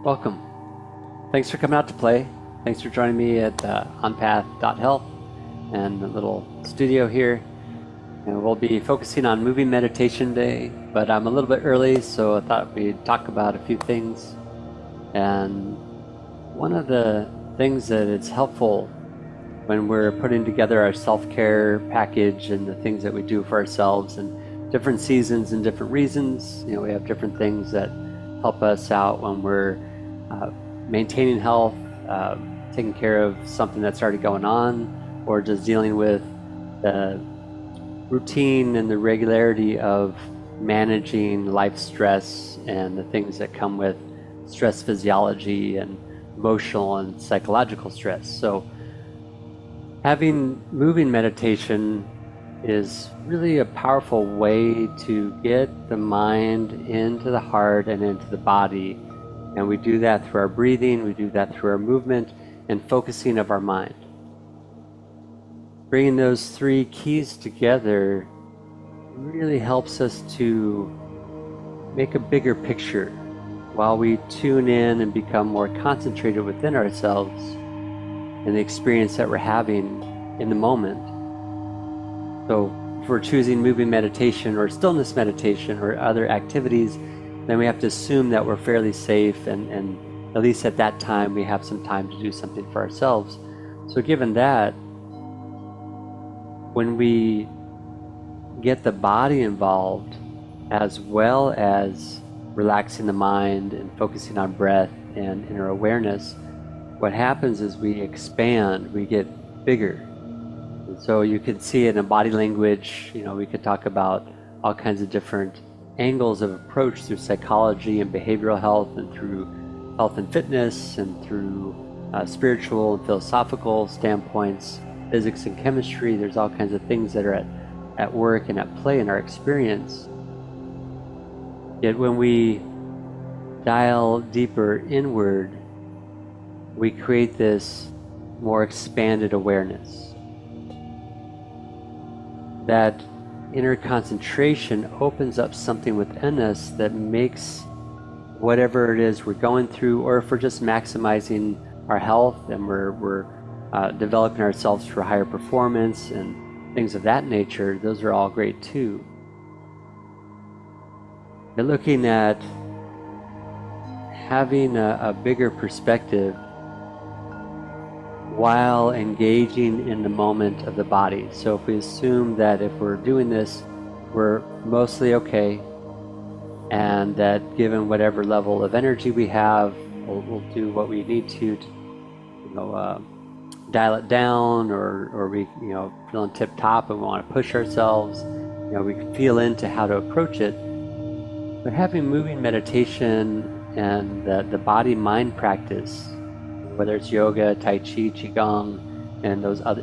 Welcome. Thanks for coming out to play. Thanks for joining me at onpath.health and the little studio here. And we'll be focusing on moving meditation today, but I'm a little bit early, so I thought we'd talk about a few things. And one of the things that is helpful when we're putting together our self-care package and the things that we do for ourselves and different seasons and different reasons, we have different things that help us out when we're maintaining health, taking care of something that's already going on, or just dealing with the routine and the regularity of managing life stress and the things that come with stress physiology and emotional and psychological stress. So having moving meditation is really a powerful way to get the mind into the heart and into the body. And we do that through our breathing, we do that through our movement and focusing of our mind. Bringing those three keys together really helps us to make a bigger picture while we tune in and become more concentrated within ourselves and the experience that we're having in the moment. So if we're choosing moving meditation or stillness meditation or other activities, then we have to assume that we're fairly safe and at least at that time we have some time to do something for ourselves. So given that, when we get the body involved as well as relaxing the mind and focusing on breath and inner awareness, what happens is we expand, we get bigger. And so you can see it in body language, we could talk about all kinds of different angles of approach through psychology and behavioral health and through health and fitness and through spiritual and philosophical standpoints, physics and chemistry. There's all kinds of things that are at work and at play in our experience. Yet when we dial deeper inward, we create this more expanded awareness. That inner concentration opens up something within us that makes whatever it is we're going through, or if we're just maximizing our health and we're developing ourselves for higher performance and things of that nature, those are all great too. But looking at having a bigger perspective while engaging in the moment of the body. So if we assume that if we're doing this, we're mostly okay, and that given whatever level of energy we have, we'll do what we need to dial it down, or we feeling tip top and we want to push ourselves. We can feel into how to approach it. But having moving meditation and the body mind practice, whether it's yoga, tai chi, qigong, and those other,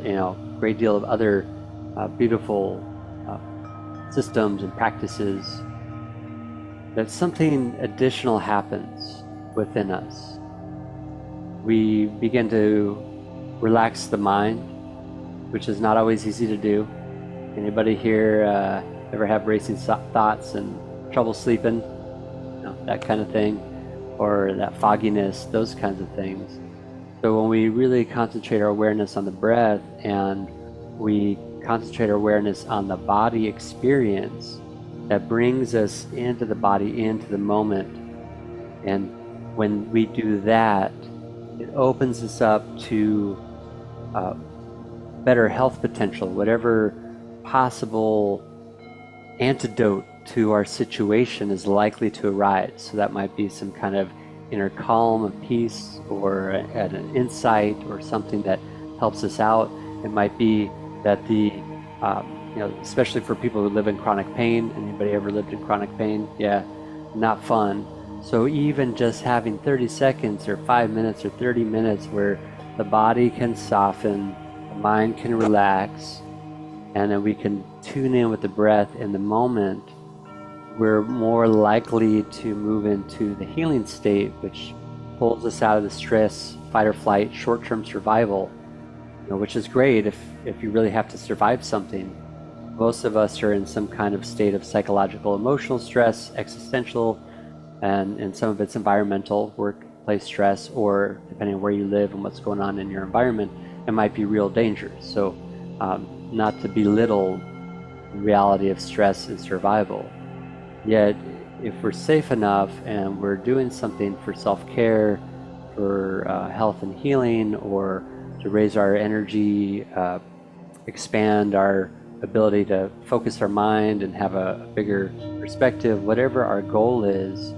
great deal of other beautiful systems and practices, that something additional happens within us. We begin to relax the mind, which is not always easy to do. Anybody here ever have racing thoughts and trouble sleeping? That kind of thing, or that fogginess, those kinds of things. So when we really concentrate our awareness on the breath and we concentrate our awareness on the body experience, that brings us into the body, into the moment. And when we do that, it opens us up to better health potential, whatever possible antidote to our situation is likely to arise. So that might be some kind of inner calm, a peace, or an insight, or something that helps us out. It might be that especially for people who live in chronic pain. Anybody ever lived in chronic pain? Yeah, not fun. So even just having 30 seconds or 5 minutes or 30 minutes where the body can soften, the mind can relax, and then we can tune in with the breath in the moment, we're more likely to move into the healing state, which pulls us out of the stress, fight or flight, short-term survival, which is great if you really have to survive something. Most of us are in some kind of state of psychological, emotional stress, existential, and some of it's environmental. We're workplace stress, or depending on where you live and what's going on in your environment, it might be real danger. So not to belittle the reality of stress and survival, yet if we're safe enough and we're doing something for self-care, for health and healing, or to raise our energy, expand our ability to focus our mind and have a bigger perspective, whatever our goal is,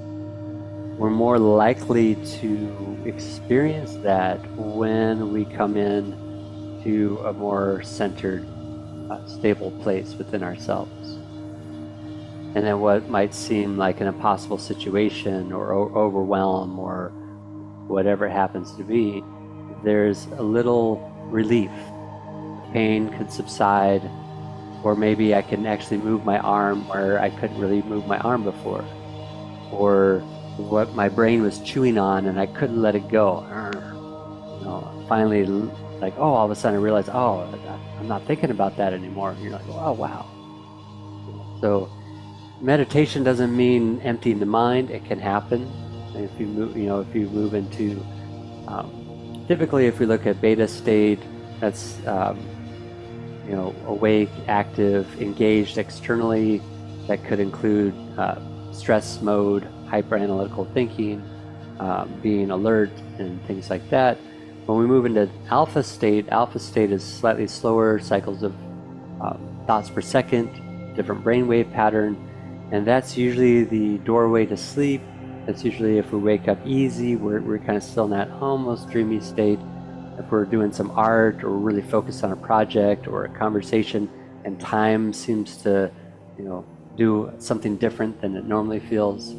we're more likely to experience that when we come in to a more centered, stable place within ourselves. And then what might seem like an impossible situation or overwhelm or whatever it happens to be, there's a little relief. Pain could subside, or maybe I can actually move my arm where I couldn't really move my arm before, or what my brain was chewing on and I couldn't let it go. Finally, like, all of a sudden I realized, I'm not thinking about that anymore. And you're like, oh wow. So meditation doesn't mean emptying the mind. It can happen if you move into, typically if we look at beta state, that's awake, active, engaged externally. That could include stress mode, hyper-analytical thinking, being alert, and things like that. When we move into alpha state is slightly slower cycles of thoughts per second, different brainwave pattern, and that's usually the doorway to sleep. That's usually if we wake up easy, we're kind of still in that almost dreamy state. If we're doing some art or really focused on a project or a conversation and time seems to, do something different than it normally feels,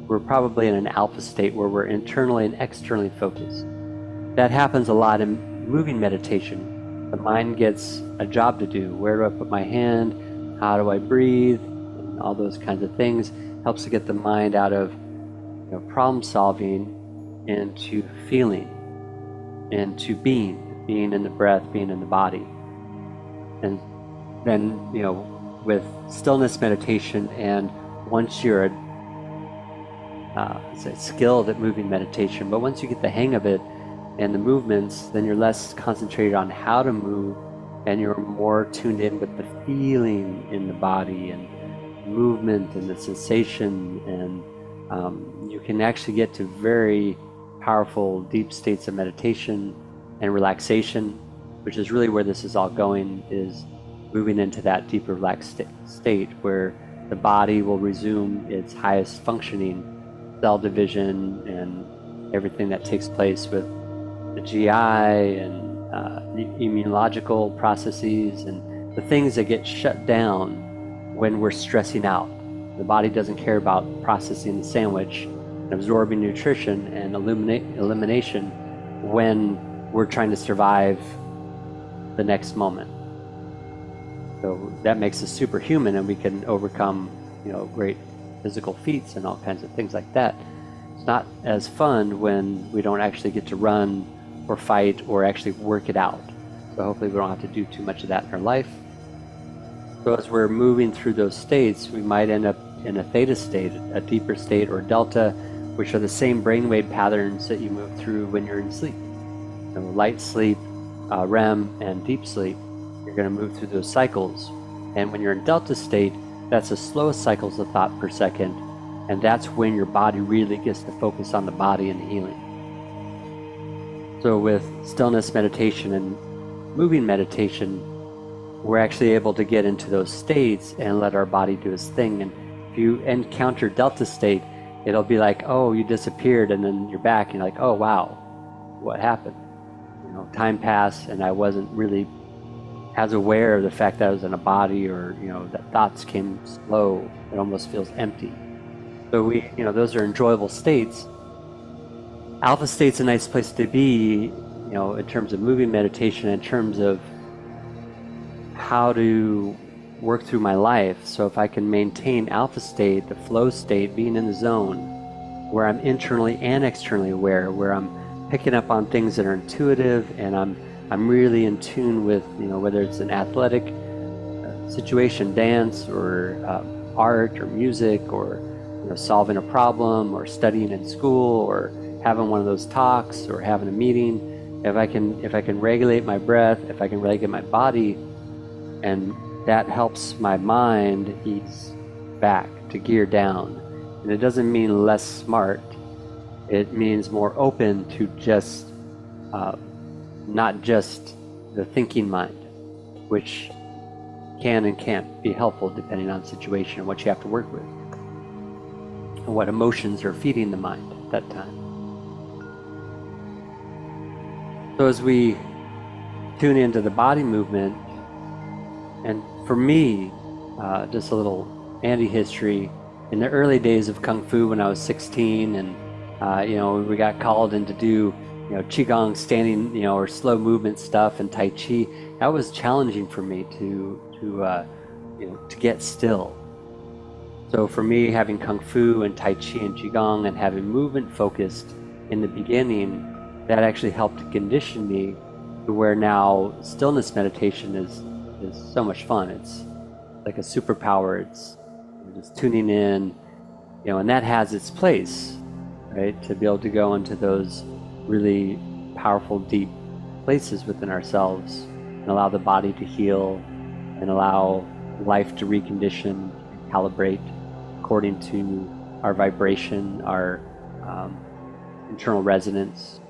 we're probably in an alpha state where we're internally and externally focused. That happens a lot in moving meditation. The mind gets a job to do. Where do I put my hand? How do I breathe? And all those kinds of things helps to get the mind out of problem solving into feeling, into being in the breath, being in the body. And then, with stillness meditation, and once you're skilled at moving meditation, but once you get the hang of it and the movements, then you're less concentrated on how to move and you're more tuned in with the feeling in the body and movement and the sensation, and you can actually get to very powerful deep states of meditation and relaxation, which is really where this is all going, is moving into that deeper relaxed state where the body will resume its highest functioning, cell division and everything that takes place with the GI and the immunological processes and the things that get shut down when we're stressing out. The body doesn't care about processing the sandwich and absorbing nutrition and elimination when we're trying to survive the next moment. So that makes us superhuman, and we can overcome, great physical feats and all kinds of things like that. It's not as fun when we don't actually get to run or fight or actually work it out. So hopefully we don't have to do too much of that in our life. So as we're moving through those states, we might end up in a theta state, a deeper state, or delta, which are the same brainwave patterns that you move through when you're in sleep. Light sleep, REM, and deep sleep. You're going to move through those cycles. And when you're in delta state, that's the slowest cycles of thought per second. And that's when your body really gets to focus on the body and healing. So with stillness meditation and moving meditation, we're actually able to get into those states and let our body do its thing. And if you encounter delta state, it'll be like, oh, you disappeared, and then you're back, and you're like, oh wow, what happened? Time passed, and I wasn't really as aware of the fact that I was in a body, or that thoughts came slow. It almost feels empty. So those are enjoyable states. Alpha state's a nice place to be, in terms of moving meditation, in terms of how to work through my life. So if I can maintain alpha state, the flow state, being in the zone, where I'm internally and externally aware, where I'm picking up on things that are intuitive, and I'm really in tune with, whether it's an athletic situation, dance, or art or music, or solving a problem, or studying in school, or having one of those talks or having a meeting, if I can regulate my breath, if I can regulate my body, and that helps my mind ease back, to gear down. And it doesn't mean less smart. It means more open to just not just the thinking mind, which can and can't be helpful depending on the situation and what you have to work with, and what emotions are feeding the mind at that time. So as we tune into the body movement, and for me, just a little Andy history, in the early days of Kung Fu when I was 16, and we got called in to do Qigong, standing, or slow movement stuff, and Tai Chi. That was challenging for me to get still. So for me, having Kung Fu and Tai Chi and Qigong and having movement focused in the beginning, that actually helped to condition me to where now stillness meditation is so much fun. It's like a superpower. It's just tuning in, and that has its place, right? To be able to go into those really powerful, deep places within ourselves and allow the body to heal and allow life to recondition and calibrate according to our vibration, our internal resonance.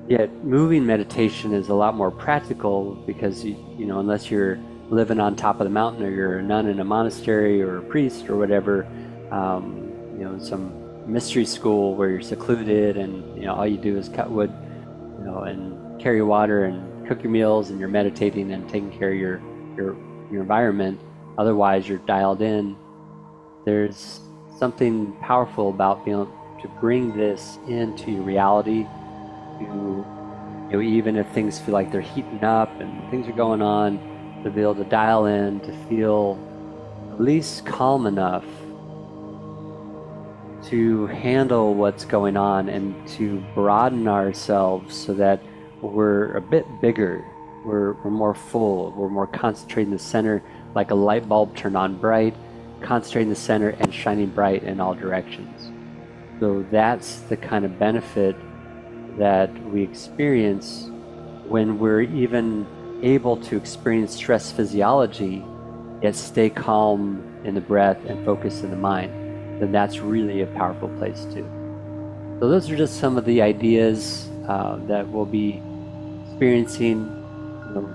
Yet moving meditation is a lot more practical because, unless you're living on top of the mountain or you're a nun in a monastery or a priest or whatever, some mystery school where you're secluded and all you do is cut wood, and carry water and cook your meals, and you're meditating and taking care of your environment. Otherwise, you're dialed in. There's something powerful about being able to bring this into your reality. Even if things feel like they're heating up and things are going on, to be able to dial in, to feel at least calm enough to handle what's going on and to broaden ourselves so that we're a bit bigger, we're more full, we're more concentrated in the center, like a light bulb turned on bright, concentrating in the center and shining bright in all directions. So that's the kind of benefit that we experience when we're even able to experience stress physiology, yet stay calm in the breath and focus in the mind. Then that's really a powerful place too. So those are just some of the ideas that we'll be experiencing.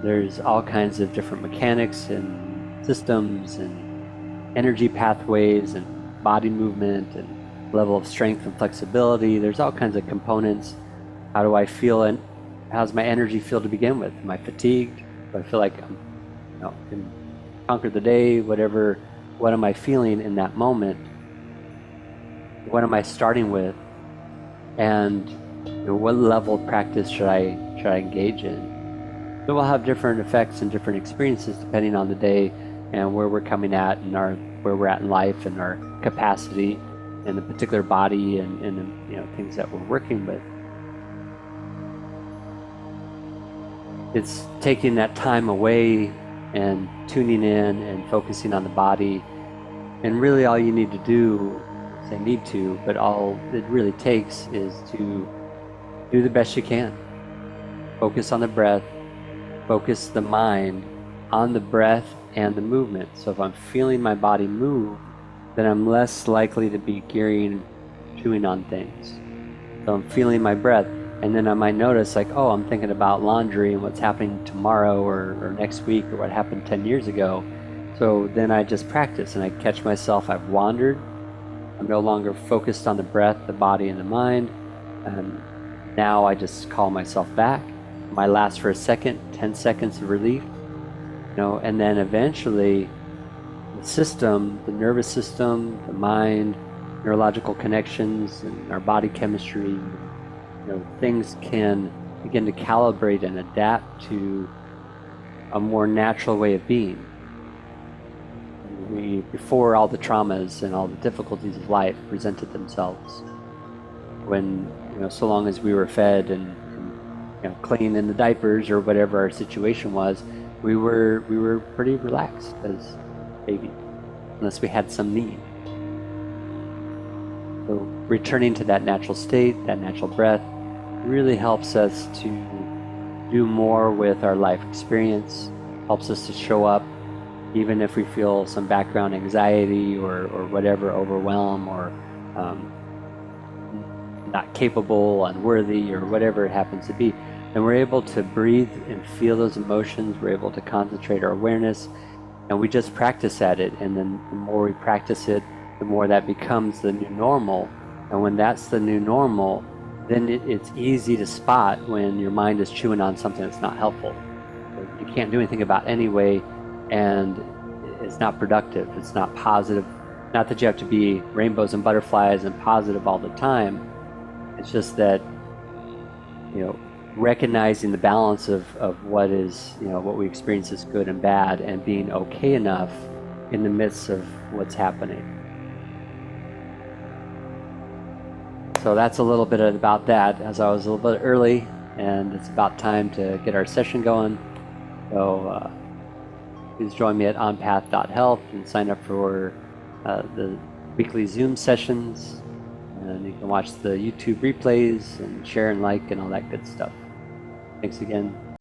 There's all kinds of different mechanics and systems and energy pathways and body movement and level of strength and flexibility. There's all kinds of components. How do I feel, and how's my energy feel to begin with? Am I fatigued? Do I feel like I'm, can conquer the day? Whatever. What am I feeling in that moment? What am I starting with? And what level of practice should I engage in? So we'll have different effects and different experiences depending on the day and where we're coming at and where we're at in life and our capacity and the particular body and things that we're working with. It's taking that time away and tuning in and focusing on the body. And really all you need to do, say need to, but all it really takes is to do the best you can. Focus on the breath, focus the mind on the breath and the movement. So if I'm feeling my body move, then I'm less likely to be gearing, chewing on things. So I'm feeling my breath. And then I might notice I'm thinking about laundry and what's happening tomorrow or next week or what happened 10 years ago. So then I just practice and I catch myself, I've wandered. I'm no longer focused on the breath, the body, and the mind. And now I just call myself back. It might last for a second, 10 seconds of relief. And then eventually the system, the nervous system, the mind, neurological connections, and our body chemistry, things can begin to calibrate and adapt to a more natural way of being. Before all the traumas and all the difficulties of life presented themselves, when so long as we were fed and clean in the diapers or whatever our situation was, we were pretty relaxed as babies, unless we had some need. So returning to that natural state, that natural breath, really helps us to do more with our life experience, helps us to show up even if we feel some background anxiety or whatever, overwhelm or not capable, unworthy, or whatever it happens to be. And we're able to breathe and feel those emotions. We're able to concentrate our awareness, and we just practice at it. And then the more we practice it, the more that becomes the new normal. And when that's the new normal, then it's easy to spot when your mind is chewing on something that's not helpful. You can't do anything about anyway, and it's not productive. It's not positive. Not that you have to be rainbows and butterflies and positive all the time. It's just that, recognizing the balance of what is, what we experience as good and bad, and being okay enough in the midst of what's happening. So that's a little bit about that, as I was a little bit early, and it's about time to get our session going. So please join me at onpath.health and sign up for the weekly Zoom sessions. And you can watch the YouTube replays and share and like and all that good stuff. Thanks again.